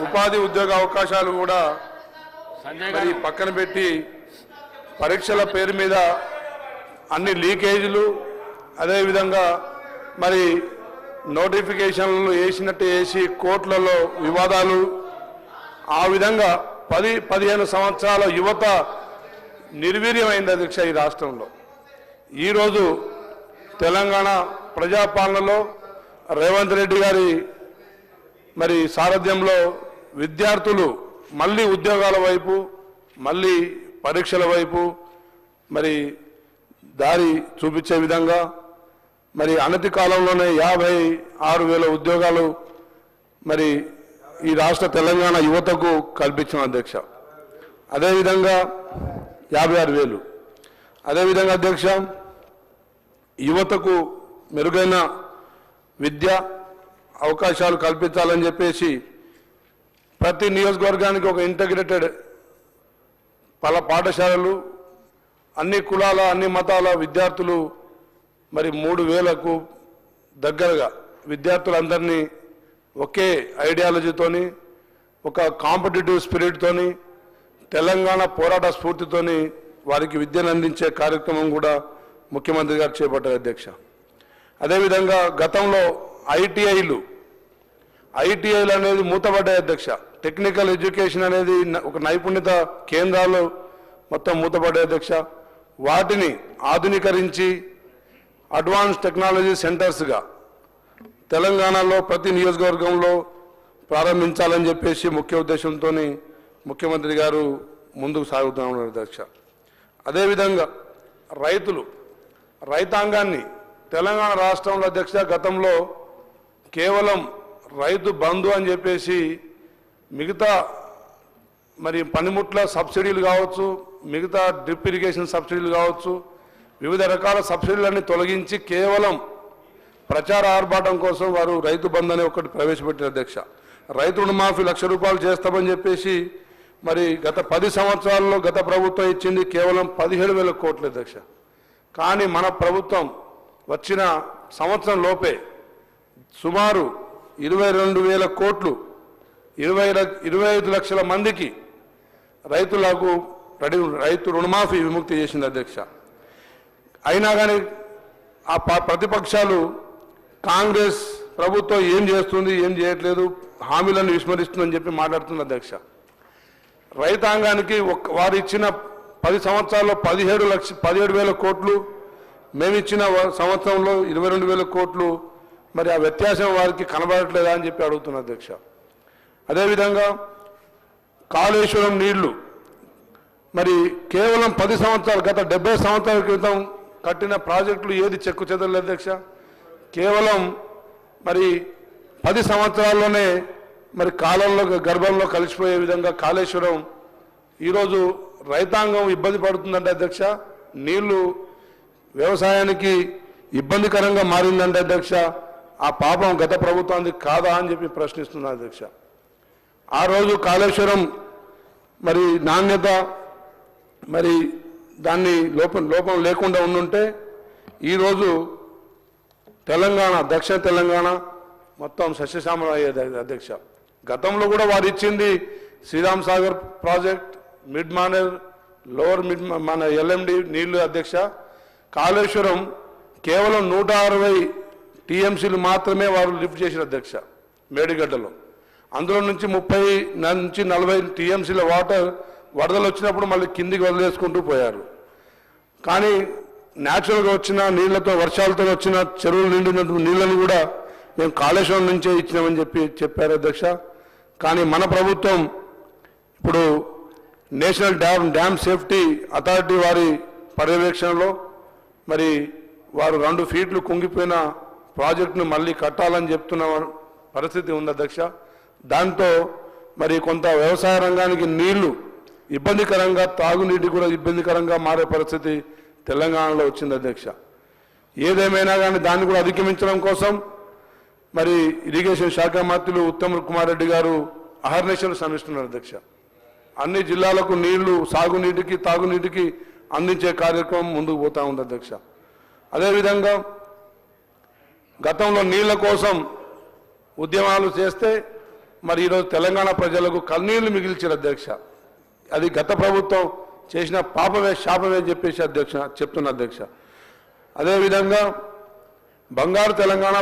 ఉపాధి ఉద్యోగ అవకాశాలు కూడా మరి పక్కన పెట్టి పరీక్షల పేరు మీద అన్ని లీకేజీలు, అదేవిధంగా మరి నోటిఫికేషన్లు వేసినట్టు వేసి కోర్టులలో వివాదాలు, ఆ విధంగా 10-15 సంవత్సరాల యువత నిర్వీర్యమైంది అధ్యక్ష ఈ రాష్ట్రంలో. ఈరోజు తెలంగాణ ప్రజాపాలనలో రేవంత్ రెడ్డి గారి మరి సారథ్యంలో విద్యార్థులు మళ్ళీ ఉద్యోగాల వైపు, మళ్ళీ పరీక్షల వైపు మరి దారి చూపించే విధంగా మరి అనతి కాలంలోనే 56,000 ఉద్యోగాలు మరి ఈ రాష్ట్ర తెలంగాణ యువతకు కల్పించాం అధ్యక్ష. అదేవిధంగా 56,000. అదేవిధంగా అధ్యక్ష, యువతకు మెరుగైన విద్య అవకాశాలు కల్పించాలని చెప్పేసి ప్రతి నియోజకవర్గానికి ఒక ఇంటగ్రేటెడ్ పాఠశాలలు, అన్ని కులాల అన్ని మతాల విద్యార్థులు మరి 3,000కు దగ్గరగా విద్యార్థులందరినీ ఒకే ఐడియాలజీతోని, ఒక కాంపిటేటివ్ స్పిరిట్తోని, తెలంగాణ పోరాట స్ఫూర్తితోని వారికి విద్యను అందించే కార్యక్రమం కూడా ముఖ్యమంత్రి గారు చేపట్టారు అధ్యక్ష. అదేవిధంగా గతంలో ఐటీఐలు అనేది మూతపడ్డాయి అధ్యక్ష. టెక్నికల్ ఎడ్యుకేషన్ అనేది ఒక నైపుణ్యత కేంద్రాలు మొత్తం మూతపడ్డాయి అధ్యక్ష. వాటిని ఆధునీకరించి అడ్వాన్స్ టెక్నాలజీ సెంటర్స్గా తెలంగాణలో ప్రతి నియోజకవర్గంలో ప్రారంభించాలని చెప్పేసి ముఖ్య ఉద్దేశంతో ముఖ్యమంత్రి గారు ముందుకు సాగుతున్నారు అధ్యక్ష. అదేవిధంగా రైతాంగాన్ని తెలంగాణ రాష్ట్రంలో అధ్యక్ష గతంలో కేవలం రైతు బంధు అని చెప్పేసి మిగతా మరి పనిముట్ల సబ్సిడీలు కావచ్చు, మిగతా డ్రిప్ ఇరిగేషన్ సబ్సిడీలు కావచ్చు, వివిధ రకాల సబ్సిడీలన్నీ తొలగించి కేవలం ప్రచార ఆర్భాటం కోసం వారు రైతు బంధు అనే ఒకటి ప్రవేశపెట్టారు అధ్యక్ష. రైతు రుణమాఫీ ₹1,00,000 చేస్తామని చెప్పేసి మరి గత 10 సంవత్సరాల్లో గత ప్రభుత్వం ఇచ్చింది కేవలం 17,000 కోట్లు అధ్యక్ష. కానీ మన ప్రభుత్వం వచ్చిన సంవత్సరం లోపే సుమారు 22,000 కోట్లు 25 లక్షల మందికి రైతులకు రైతు రుణమాఫీ విముక్తి చేసింది అధ్యక్ష. అయినా కానీ ఆ ప్రతిపక్షాలు కాంగ్రెస్ ప్రభుత్వం ఏం చేస్తుంది, ఏం చేయట్లేదు, హామీలను విస్మరిస్తుందని చెప్పి మాట్లాడుతుంది అధ్యక్ష. రైతాంగానికి వారు ఇచ్చిన 10 సంవత్సరాల్లో 17,000 కోట్లు, మేమిచ్చిన సంవత్సరంలో 22,000 కోట్లు, మరి ఆ వ్యత్యాసం వారికి కనబడట్లేదా అని చెప్పి అడుగుతున్నా అధ్యక్ష. అదేవిధంగా కాళేశ్వరం నీళ్లు మరి కేవలం 10 సంవత్సరాలు, గత 70 సంవత్సరాల క్రితం కట్టిన ప్రాజెక్టులు ఏది చెక్కు చెదరలేదు అధ్యక్ష. కేవలం మరి 10 సంవత్సరాల్లోనే మరి కాలంలో గర్భంలో కలిసిపోయే విధంగా కాళేశ్వరం ఈరోజు రైతాంగం ఇబ్బంది పడుతుందంటే అధ్యక్ష. నీళ్లు వ్యవసాయానికి ఇబ్బందికరంగా మారిందంటే అధ్యక్ష. ఆ పాపం గత ప్రభుత్వానికి కాదా అని చెప్పి ప్రశ్నిస్తున్నా అధ్యక్ష. ఆ రోజు కాళేశ్వరం మరి నాణ్యత మరి దాన్ని లోపం లేకుండా ఉండుంటే ఈరోజు తెలంగాణ, దక్షిణ తెలంగాణ మొత్తం సస్యశ్యామలం అయ్యేది అధ్యక్ష. గతంలో కూడా వారు ఇచ్చింది Sriram Sagar project, mid Maner, lower మన ఎల్ఎండి నీళ్లు అధ్యక్ష. కాళేశ్వరం కేవలం 160 టీఎంసీలు మాత్రమే వారు లిఫ్ట్ చేసిన అధ్యక్ష మేడిగడ్డలో. అందులో నుంచి 30 నుంచి 40 టీఎంసీల వాటర్ వరదలు వచ్చినప్పుడు మళ్ళీ కిందికి వదిలేసుకుంటూ పోయారు. కానీ న్యాచురల్గా వచ్చిన నీళ్లతో, వర్షాలతో వచ్చిన చెరువులు నిండిన నీళ్లను కూడా మేము కాళేశ్వరం నుంచే ఇచ్చినామని చెప్పారు అధ్యక్ష. కానీ మన ప్రభుత్వం ఇప్పుడు నేషనల్ డ్యామ్ సేఫ్టీ అథారిటీ వారి పర్యవేక్షణలో మరి వారు 2 ఫీట్లు కుంగిపోయిన ప్రాజెక్టును మళ్ళీ కట్టాలని చెప్తున్న పరిస్థితి ఉంది అధ్యక్ష. దాంతో మరి కొంత వ్యవసాయ రంగానికి నీళ్లు ఇబ్బందికరంగా, తాగునీటి కూడా ఇబ్బందికరంగా మారే పరిస్థితి తెలంగాణలో వచ్చింది అధ్యక్ష. ఏదేమైనా కానీ దాన్ని కూడా అధిగమించడం కోసం మరి ఇరిగేషన్ శాఖ మంత్రులు ఉత్తమ్ కుమార్ రెడ్డి గారు అహర్నిశలు శ్రమిస్తున్నారు అధ్యక్ష. అన్ని జిల్లాలకు నీళ్లు, సాగునీటికి తాగునీటికి అందించే కార్యక్రమం ముందుకు పోతా ఉంది అధ్యక్ష. అదేవిధంగా గతంలో నీళ్ల కోసం ఉద్యమాలు చేస్తే మరి ఈరోజు తెలంగాణ ప్రజలకు కన్నీళ్లు మిగిల్చారు అధ్యక్ష. అది గత ప్రభుత్వం చేసిన పాపమే శాపమే చెప్పేసి చెప్తున్న అధ్యక్ష. అదేవిధంగా బంగారు తెలంగాణ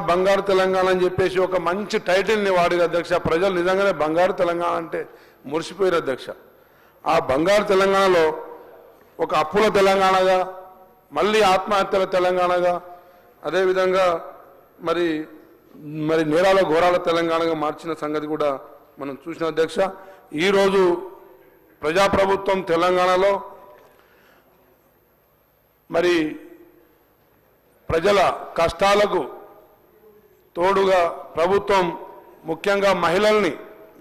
అని చెప్పేసి ఒక మంచి టైటిల్ని వాడిన అధ్యక్ష. ప్రజలు నిజంగానే బంగారు తెలంగాణ అంటే మురిసిపోయారు అధ్యక్ష. ఆ బంగారు తెలంగాణలో ఒక అప్పుల తెలంగాణగా, మళ్ళీ ఆత్మహత్యల తెలంగాణగా, అదేవిధంగా మరి నేరాల ఘోరాల తెలంగాణగా మార్చిన సంగతి కూడా మనం చూసిన అధ్యక్ష. ఈరోజు ప్రజాప్రభుత్వం తెలంగాణలో మరి ప్రజల కష్టాలకు తోడుగా ప్రభుత్వం ముఖ్యంగా మహిళల్ని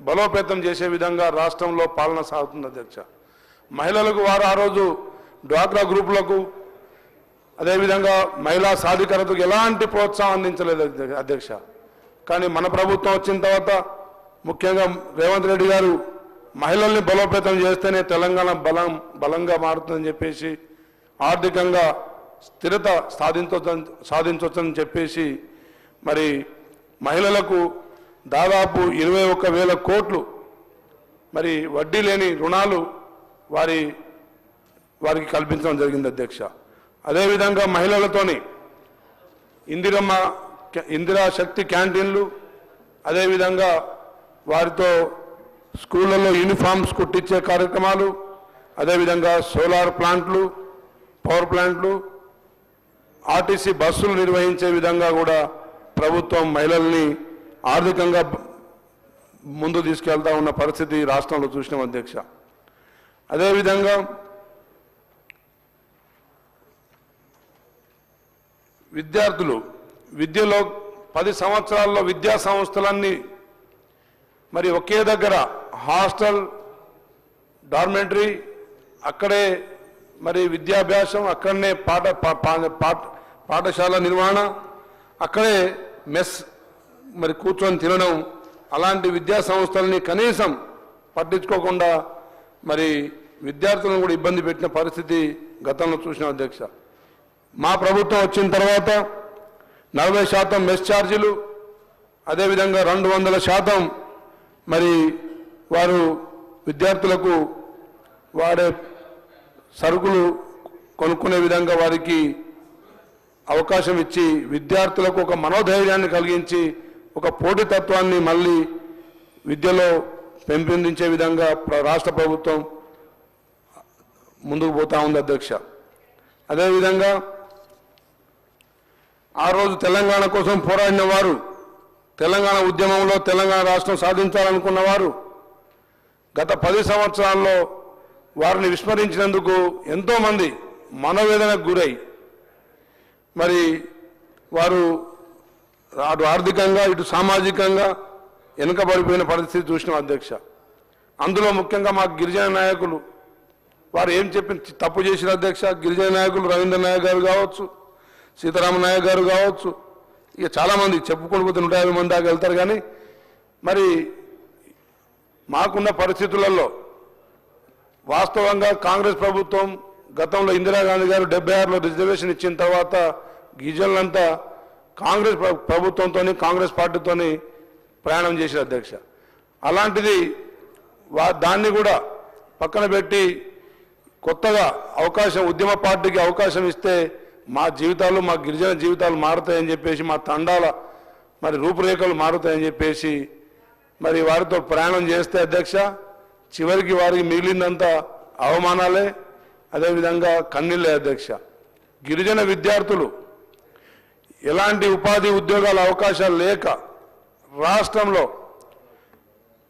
బలోపేతం చేసే విధంగా రాష్ట్రంలో పాలన సాగుతుంది అధ్యక్ష. మహిళలకు వారు ఆ రోజు డ్వాక్రా గ్రూపులకు అదేవిధంగా మహిళా సాధికారతకు ఎలాంటి ప్రోత్సాహం అందించలేదు అధ్యక్ష. కానీ మన ప్రభుత్వం వచ్చిన తర్వాత ముఖ్యంగా రేవంత్ రెడ్డి గారు మహిళల్ని బలోపేతం చేస్తేనే తెలంగాణ బలంగా మారుతుందని చెప్పేసి, ఆర్థికంగా స్థిరత సాధించవచ్చని చెప్పేసి మరి మహిళలకు దాదాపు 21,000 కోట్లు మరి వడ్డీ లేని రుణాలు వారికి కల్పించడం జరిగింది అధ్యక్ష. అదేవిధంగా మహిళలతోని ఇందిరా శక్తి క్యాంటీన్లు, అదేవిధంగా వారితో స్కూళ్ళల్లో యూనిఫామ్స్ కుట్టించే కార్యక్రమాలు, అదేవిధంగా సోలార్ ప్లాంట్లు, పవర్ ప్లాంట్లు, ఆర్టీసీ బస్సులు నిర్వహించే విధంగా కూడా ప్రభుత్వం మహిళల్ని ఆర్థికంగా ముందు తీసుకెళ్తా ఉన్న పరిస్థితి రాష్ట్రంలో చూసినాం అధ్యక్ష. అదేవిధంగా విద్యార్థులు విద్యలో 10 సంవత్సరాల్లో విద్యా సంస్థలన్నీ మరి ఒకే దగ్గర హాస్టల్, డార్మెంటరీ, అక్కడే మరి విద్యాభ్యాసం, అక్కడనే పాఠశాల నిర్వహణ, అక్కడే మెస్ మరి కూర్చొని తినడం, అలాంటి విద్యా సంస్థలని కనీసం పట్టించుకోకుండా మరి విద్యార్థులను కూడా ఇబ్బంది పెట్టిన పరిస్థితి గతంలో చూసిన అధ్యక్ష. మా ప్రభుత్వం వచ్చిన తర్వాత 40% మెస్ ఛార్జీలు, అదేవిధంగా 200% మరి వారు విద్యార్థులకు వాడే సరుకులు కొనుక్కునే విధంగా వారికి అవకాశం ఇచ్చి విద్యార్థులకు ఒక మనోధైర్యాన్ని కలిగించి ఒక పోటీతత్వాన్ని మళ్ళీ విద్యలో పెంపొందించే విధంగా రాష్ట్ర ప్రభుత్వం ముందుకు పోతా ఉంది అధ్యక్ష. అదేవిధంగా ఆ రోజు తెలంగాణ కోసం పోరాడిన వారు, తెలంగాణ ఉద్యమంలో తెలంగాణ రాష్ట్రం సాధించాలనుకున్న వారు గత 10 సంవత్సరాల్లో వారిని విస్మరించినందుకు ఎంతోమంది మనోవేదనకు గురై మరి వారు అటు ఆర్థికంగా ఇటు సామాజికంగా వెనుకబడిపోయిన పరిస్థితి చూసినాం అధ్యక్ష. అందులో ముఖ్యంగా మా గిరిజన నాయకులు వారు ఏం చెప్పి తప్పు చేసిన అధ్యక్ష. గిరిజన నాయకులు రవీంద్ర నాయక్ గారు కావచ్చు, సీతారామ నాయక్ గారు కావచ్చు, ఇక చాలామంది చెప్పుకొని పోతే 150 మంది దాకా వెళ్తారు. కానీ మరి మాకున్న పరిస్థితులలో వాస్తవంగా కాంగ్రెస్ ప్రభుత్వం గతంలో ఇందిరాగాంధీ గారు 76లో రిజర్వేషన్ ఇచ్చిన తర్వాత గిరిజనులంతా కాంగ్రెస్ ప్రభుత్వంతో కాంగ్రెస్ పార్టీతో ప్రయాణం చేశారు అధ్యక్ష. అలాంటిది దాన్ని కూడా పక్కన పెట్టి కొత్తగా ఉద్యమ పార్టీకి అవకాశం ఇస్తే మా జీవితాలు, మా గిరిజన జీవితాలు మారుతాయని చెప్పేసి, మా తండాల మరి రూపురేఖలు మారుతాయని చెప్పేసి మరి వారితో ప్రయాణం చేస్తే అధ్యక్ష చివరికి వారికి మిగిలిందంతా అవమానాలే, అదేవిధంగా కన్నీళ్ళే అధ్యక్ష. గిరిజన విద్యార్థులు ఎలాంటి ఉపాధి ఉద్యోగాల అవకాశాలు లేక రాష్ట్రంలో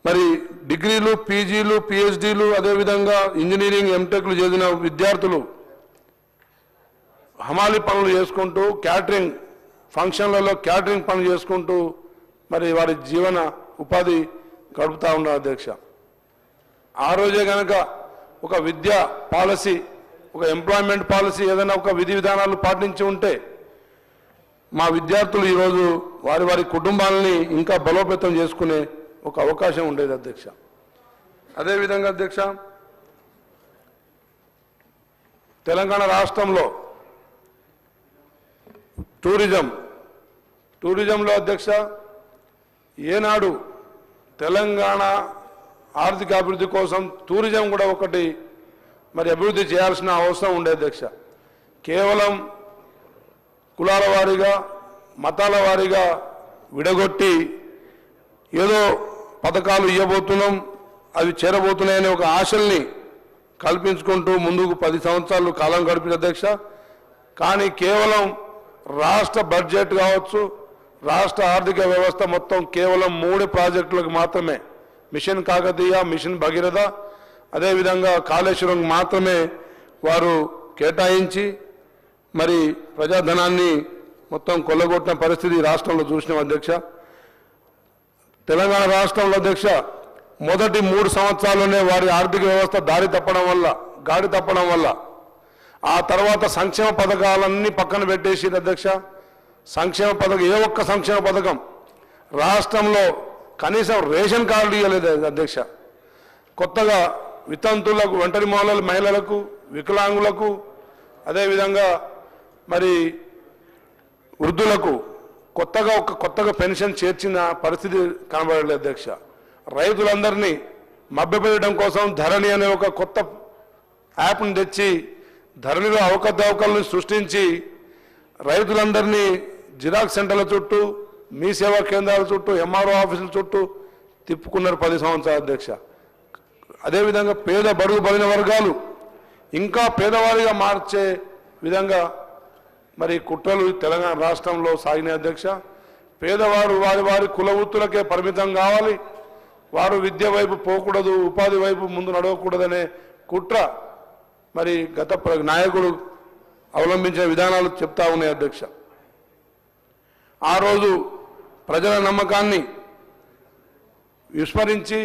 మరి డిగ్రీలు, పీజీలు, పిహెచ్డీలు, అదేవిధంగా ఇంజనీరింగ్, ఎంటెక్లు చేసిన విద్యార్థులు హమాలి పనులు చేసుకుంటూ క్యాటరింగ్ ఫంక్షన్లలో క్యాటరింగ్ పనులు చేసుకుంటూ మరి వారి జీవన ఉపాధి గడుపుతూ ఉన్నారు అధ్యక్ష. ఆ రోజే కనుక ఒక విద్యా పాలసీ, ఒక ఎంప్లాయ్మెంట్ పాలసీ, ఏదైనా ఒక విధి విధానాలు పాటించి ఉంటే మా విద్యార్థులు ఈరోజు వారి కుటుంబాలని ఇంకా బలోపేతం చేసుకునే ఒక అవకాశం ఉండేది అధ్యక్ష. అదేవిధంగా అధ్యక్ష తెలంగాణ రాష్ట్రంలో టూరిజంలో అధ్యక్ష ఏనాడు తెలంగాణ ఆర్థిక అభివృద్ధి కోసం టూరిజం కూడా ఒకటి మరి అభివృద్ధి చేయాల్సిన అవసరం ఉండే అధ్యక్ష. కేవలం కులాల వారీగా మతాల వారీగా విడగొట్టి ఏదో పథకాలు ఇవ్వబోతున్నాం అవి చేరబోతున్నాయనే ఒక ఆశల్ని కల్పించుకుంటూ ముందుకు 10 సంవత్సరాలు కాలం గడిపిన అధ్యక్ష. కానీ కేవలం రాష్ట్ర బడ్జెట్ కావచ్చు, రాష్ట్ర ఆర్థిక వ్యవస్థ మొత్తం కేవలం 3 ప్రాజెక్టులకు మాత్రమే, మిషన్ కాకతీయ, మిషన్ భగీరథ, అదేవిధంగా కాళేశ్వరం మాత్రమే వారు కేటాయించి మరి ప్రజాధనాన్ని మొత్తం కొల్లగొట్టిన పరిస్థితి రాష్ట్రంలో చూసినాం అధ్యక్ష. తెలంగాణ రాష్ట్రంలో అధ్యక్ష మొదటి 3 సంవత్సరాల్లోనే వారి ఆర్థిక వ్యవస్థ గాడి తప్పడం వల్ల ఆ తర్వాత సంక్షేమ పథకాలన్నీ పక్కన పెట్టేసి అధ్యక్ష, సంక్షేమ పథకం ఏ ఒక్క సంక్షేమ పథకం రాష్ట్రంలో కనీసం రేషన్ కార్డు ఇవ్వలేదు అధ్యక్ష. కొత్తగా వితంతులకు, ఒంటరి మహిళలకు, వికలాంగులకు, అదేవిధంగా మరి వృద్ధులకు కొత్తగా పెన్షన్ చేర్చిన పరిస్థితి కనబడలేదు అధ్యక్ష. రైతులందరినీ మభ్యపెట్టడం కోసం ధరణి అనే ఒక కొత్త యాప్ను తెచ్చి ధరణిలో అవకతవకలను సృష్టించి రైతులందరినీ జిరాక్స్ సెంటర్ల చుట్టూ, మీ సేవా కేంద్రాల చుట్టూ, ఎంఆర్ఓ ఆఫీసుల చుట్టూ తిప్పుకున్నారు 10 సంవత్సరాల అధ్యక్ష. అదేవిధంగా పేద బడుగు బలిన వర్గాలు ఇంకా పేదవారిగా మార్చే విధంగా మరి కుట్రలు తెలంగాణ రాష్ట్రంలో సాగిన అధ్యక్ష. పేదవారు వారి కుల వృత్తులకే పరిమితం కావాలి, వారు విద్య వైపు పోకూడదు, ఉపాధి వైపు ముందు నడవకూడదనే కుట్ర మరి గత నాయకులు అవలంబించిన విధానాలు చెప్తా ఉన్నాయి అధ్యక్ష. ఆ రోజు ప్రజల నమ్మకాన్ని విస్మరించి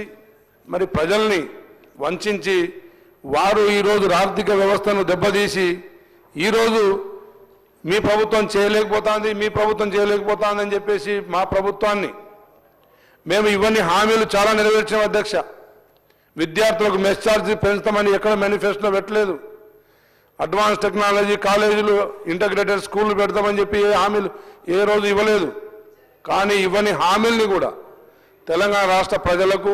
మరి ప్రజల్ని వంచి వారు ఈరోజు ఆర్థిక వ్యవస్థను దెబ్బతీసి ఈరోజు మీ ప్రభుత్వం చేయలేకపోతుందని చెప్పేసి మా ప్రభుత్వాన్ని మేము ఇవన్నీ హామీలు చాలా నెరవేర్చాం అధ్యక్ష. విద్యార్థులకు మెస్ ఛార్జీ పెంచుతామని ఎక్కడ మేనిఫెస్టోలో పెట్టలేదు. అడ్వాన్స్ టెక్నాలజీ కాలేజీలు, ఇంటగ్రేటెడ్ స్కూళ్ళు పెడతామని చెప్పి ఏ హామీలు ఏ రోజు ఇవ్వలేదు. కానీ ఇవన్నీ హామీల్ని కూడా తెలంగాణ రాష్ట్ర ప్రజలకు,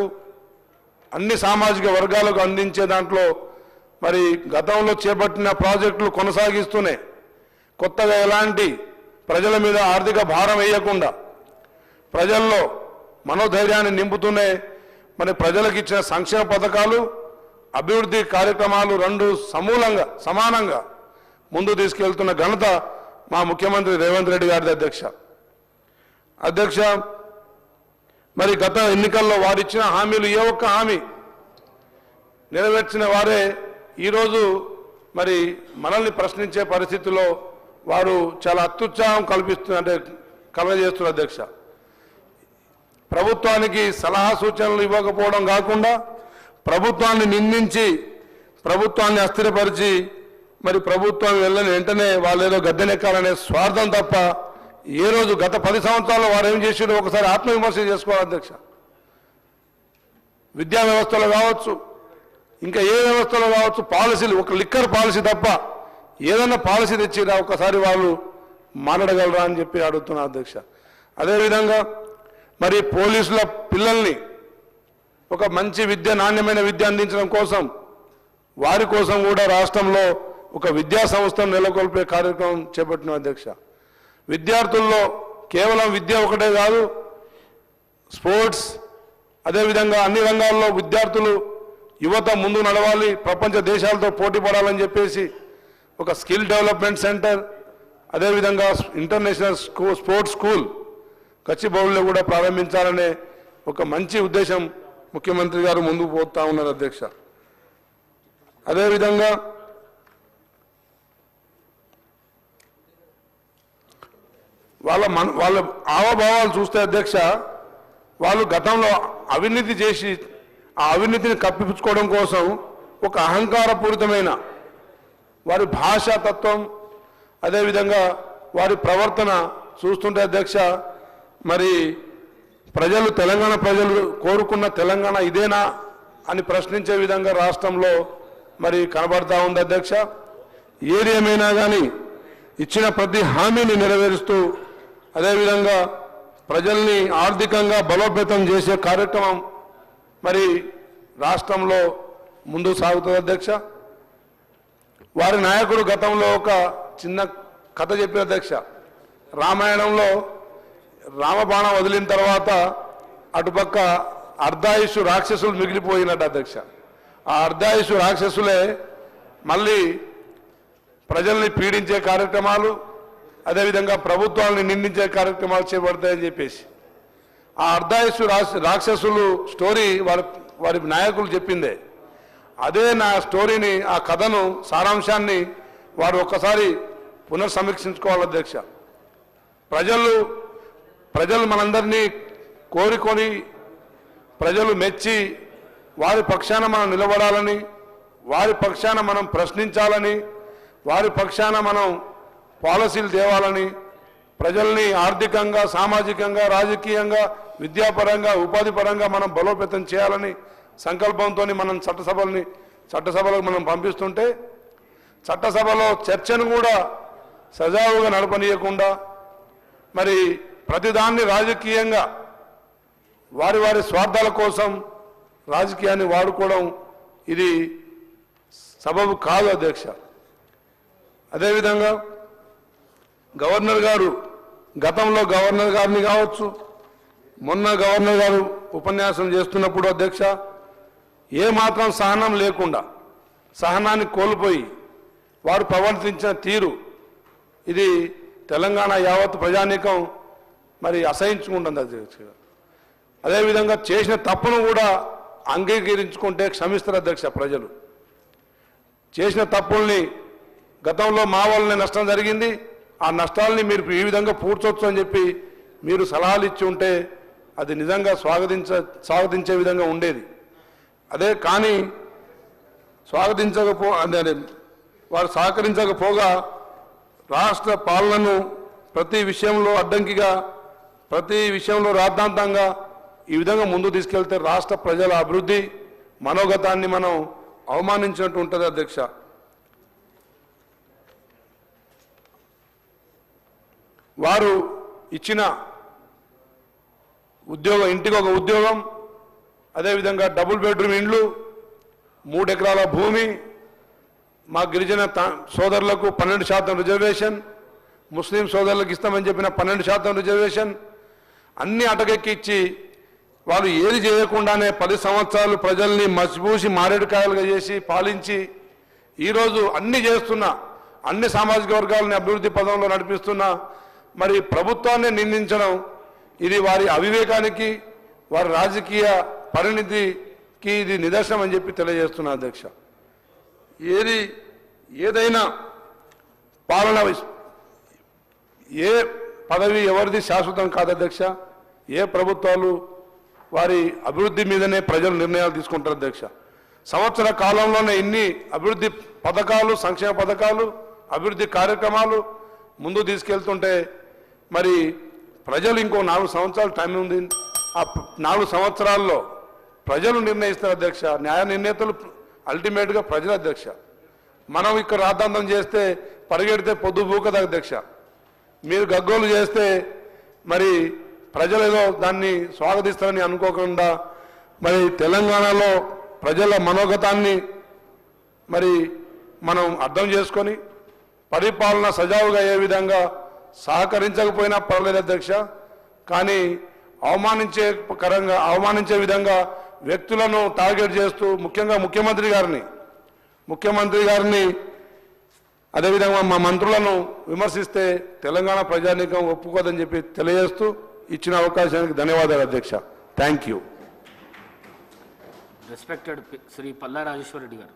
అన్ని సామాజిక వర్గాలకు అందించే దాంట్లో మరి గతంలో చేపట్టిన ప్రాజెక్టులు కొనసాగిస్తూనే కొత్తగా ఎలాంటి ప్రజల మీద ఆర్థిక భారం వేయకుండా ప్రజల్లో మనోధైర్యాన్ని నింపుతూనే మరి ప్రజలకు ఇచ్చిన సంక్షేమ పథకాలు, అభివృద్ధి కార్యక్రమాలు రెండు సమానంగా ముందు తీసుకెళ్తున్న ఘనత మా ముఖ్యమంత్రి రేవంత్ రెడ్డి గారిది అధ్యక్ష. మరి గత ఎన్నికల్లో వారిచ్చిన హామీలు ఏ ఒక్క హామీ నెరవేర్చిన వారే ఈరోజు మరి మనల్ని ప్రశ్నించే పరిస్థితుల్లో వారు చాలా అత్యుత్సాహం కలగజేస్తున్నారు అధ్యక్ష. ప్రభుత్వానికి సలహా సూచనలు ఇవ్వకపోవడం కాకుండా ప్రభుత్వాన్ని నిందించి, ప్రభుత్వాన్ని అస్థిరపరిచి మరి ప్రభుత్వం వెళ్ళని వెంటనే వాళ్ళు ఏదో గద్దెనెక్కాలనే స్వార్థం తప్ప ఏ రోజు గత 10 సంవత్సరాల్లో వారు ఏం చేసారో ఒకసారి ఆత్మవిమర్శ చేసుకోవాలి అధ్యక్ష. విద్యా వ్యవస్థలో కావచ్చు, ఇంకా ఏ వ్యవస్థలో కావచ్చు, పాలసీలు ఒక లిక్కర్ పాలసీ తప్ప ఏదన్నా పాలసీ తెచ్చిరా ఒకసారి వాళ్ళు మాట్లాడగలరా అని చెప్పి అడుగుతున్నా అధ్యక్ష. అదేవిధంగా మరి పోలీసుల పిల్లల్ని ఒక మంచి విద్య, నాణ్యమైన విద్య అందించడం కోసం వారి కోసం కూడా రాష్ట్రంలో ఒక విద్యా సంస్థను నెలకొల్పే కార్యక్రమం చేపట్టిన అధ్యక్ష. విద్యార్థుల్లో కేవలం విద్య ఒకటే కాదు, స్పోర్ట్స్, అదేవిధంగా అన్ని రంగాల్లో విద్యార్థులు యువత ముందు నడవాలి, ప్రపంచ దేశాలతో పోటీ పడాలని చెప్పేసి ఒక స్కిల్ డెవలప్మెంట్ సెంటర్, అదేవిధంగా ఇంటర్నేషనల్ స్పోర్ట్స్ స్కూల్ గచ్చిబౌలిలో కూడా ప్రారంభించాలనే ఒక మంచి ఉద్దేశం ముఖ్యమంత్రి గారు ముందుకు పోతా ఉన్నారు అధ్యక్ష. అదేవిధంగా వాళ్ళ హావభావాలు చూస్తే అధ్యక్ష, వాళ్ళు గతంలో అవినీతి చేసి ఆ అవినీతిని కప్పిపుచ్చుకోవడం కోసం ఒక అహంకారపూరితమైన వారి భాషా తత్వం, అదేవిధంగా వారి ప్రవర్తన చూస్తుంటే అధ్యక్ష, మరి తెలంగాణ ప్రజలు కోరుకున్న తెలంగాణ ఇదేనా అని ప్రశ్నించే విధంగా రాష్ట్రంలో మరి కనబడతా ఉంది అధ్యక్ష. ఏది ఏమైనా కానీ ఇచ్చిన ప్రతి హామీని నెరవేరుస్తూ, అదేవిధంగా ప్రజల్ని ఆర్థికంగా బలోపేతం చేసే కార్యక్రమం మరి రాష్ట్రంలో ముందుకు సాగుతుంది అధ్యక్ష. వారి నాయకుడు గతంలో ఒక చిన్న కథ చెప్పిన అధ్యక్ష. రామాయణంలో రామబాణం వదిలిన తర్వాత అటుపక్క అర్ధాయుషు రాక్షసులు మిగిలిపోయినట్టు అధ్యక్ష. ఆ అర్ధాయుషు రాక్షసులే మళ్ళీ ప్రజల్ని పీడించే కార్యక్రమాలు, అదేవిధంగా ప్రభుత్వాలని నిందించే కార్యక్రమాలు చేపడతాయని చెప్పేసి ఆ అర్ధాయుషు రాక్షసులు స్టోరీ వారి నాయకులు చెప్పిందే. అదే నా స్టోరీని, ఆ కథను, సారాంశాన్ని వారు ఒక్కసారి పునర్సమీక్షించుకోవాలి అధ్యక్ష. ప్రజలు మనందరినీ కోరుకొని ప్రజలు మెచ్చి వారి పక్షాన మనం నిలబడాలని, వారి పక్షాన మనం ప్రశ్నించాలని, వారి పక్షాన మనం పాలసీలు తేవాలని, ప్రజల్ని ఆర్థికంగా, సామాజికంగా, రాజకీయంగా, విద్యాపరంగా, ఉపాధి పరంగా మనం బలోపేతం చేయాలని సంకల్పంతో మనం చట్టసభలకు మనం పంపిస్తుంటే చట్టసభలో చర్చను కూడా సజావుగా నడపనీయకుండా మరి ప్రతిదాన్ని రాజకీయంగా వారి స్వార్థాల కోసం రాజకీయాన్ని వాడుకోవడం ఇది సబబు కాదు అధ్యక్ష. అదేవిధంగా గవర్నర్ గారు, గతంలో గవర్నర్ గారిని కావచ్చు, మొన్న గవర్నర్ గారు ఉపన్యాసం చేస్తున్నప్పుడు అధ్యక్ష ఏమాత్రం సహనం లేకుండా, సహనాన్ని కోల్పోయి వారు ప్రవర్తించిన తీరు ఇది తెలంగాణ యావత్ ప్రజానీకం మరి అసహించుకుంటుంది అధ్యక్ష. అదేవిధంగా చేసిన తప్పును కూడా అంగీకరించుకుంటే క్షమిస్తారు అధ్యక్ష. ప్రజలు చేసిన తప్పుల్ని, గతంలో మా వల్లనే నష్టం జరిగింది, ఆ నష్టాలని మీరు ఈ విధంగా పూడ్చొచ్చు అని చెప్పి మీరు సలహాలు ఇచ్చి ఉంటే అది నిజంగా స్వాగతించే విధంగా ఉండేది. అదే కానీ వారు సహకరించకపోగా రాష్ట్ర పాలనను ప్రతి విషయంలో అడ్డంకిగా, ప్రతి విషయంలో రాద్ధాంతంగా ఈ విధంగా ముందు తీసుకెళ్తే రాష్ట్ర ప్రజల అభివృద్ధి మనోగతాన్ని మనం అవమానించినట్టు ఉంటుంది అధ్యక్ష. వారు ఇచ్చిన ఉద్యోగం, ఇంటికి ఒక ఉద్యోగం, అదేవిధంగా డబుల్ బెడ్రూమ్ ఇండ్లు, 3 ఎకరాల భూమి, మా గిరిజన సోదరులకు 12% రిజర్వేషన్, ముస్లిం సోదరులకు ఇస్తామని చెప్పిన 12% రిజర్వేషన్ అన్ని అటకెక్కిచ్చి వాళ్ళు ఏది చేయకుండానే 10 సంవత్సరాలు ప్రజల్ని మసిపూసి మారేడుకాయలుగా చేసి పాలించి ఈరోజు అన్ని చేస్తున్నా, అన్ని సామాజిక వర్గాలని అభివృద్ధి పదంలో నడిపిస్తున్న మరి ప్రభుత్వాన్ని నిందించడం ఇది వారి అవివేకానికి, వారి రాజకీయ పరిణితికి ఇది నిదర్శనం అని చెప్పి తెలియజేస్తున్నా అధ్యక్ష. ఏదైనా పాలన, ఏ పదవి ఎవరిది శాశ్వతం కాదు అధ్యక్ష. ఏ ప్రభుత్వాలు వారి అభివృద్ధి మీదనే ప్రజలు నిర్ణయాలు తీసుకుంటారు అధ్యక్ష. సంవత్సర కాలంలోనే ఇన్ని అభివృద్ధి పథకాలు, సంక్షేమ పథకాలు, అభివృద్ధి కార్యక్రమాలు ముందు తీసుకెళ్తుంటే మరి ప్రజలు ఇంకో 4 సంవత్సరాలు టైం ఉంది. ఆ 4 సంవత్సరాల్లో ప్రజలు నిర్ణయిస్తారు అధ్యక్ష. న్యాయ నిర్ణేతలు అల్టిమేట్గా ప్రజల అధ్యక్ష. మనం ఇక్కడ రాద్ధాంతం చేస్తే, పరిగెడితే పొద్దు పూకదు అధ్యక్ష. మీరు గగ్గోలు చేస్తే మరి ప్రజలు ఏదో దాన్ని స్వాగతిస్తారని అనుకోకుండా మరి తెలంగాణలో ప్రజల మనోగతాన్ని మరి మనం అర్థం చేసుకొని పరిపాలన సజావుగా అయ్యే విధంగా సహకరించకపోయినా పర్లేదు అధ్యక్ష. కానీ అవమానించే విధంగా వ్యక్తులను టార్గెట్ చేస్తూ, ముఖ్యంగా ముఖ్యమంత్రి గారిని అదేవిధంగా మా మంత్రులను విమర్శిస్తే తెలంగాణ ప్రజానీకం ఒప్పుకోదని చెప్పి తెలియజేస్తూ ఇచ్చిన అవకాశానికి ధన్యవాదాలు అధ్యక్ష. Thank you. Respected Shri Palla Rajeshwar Reddy గారు.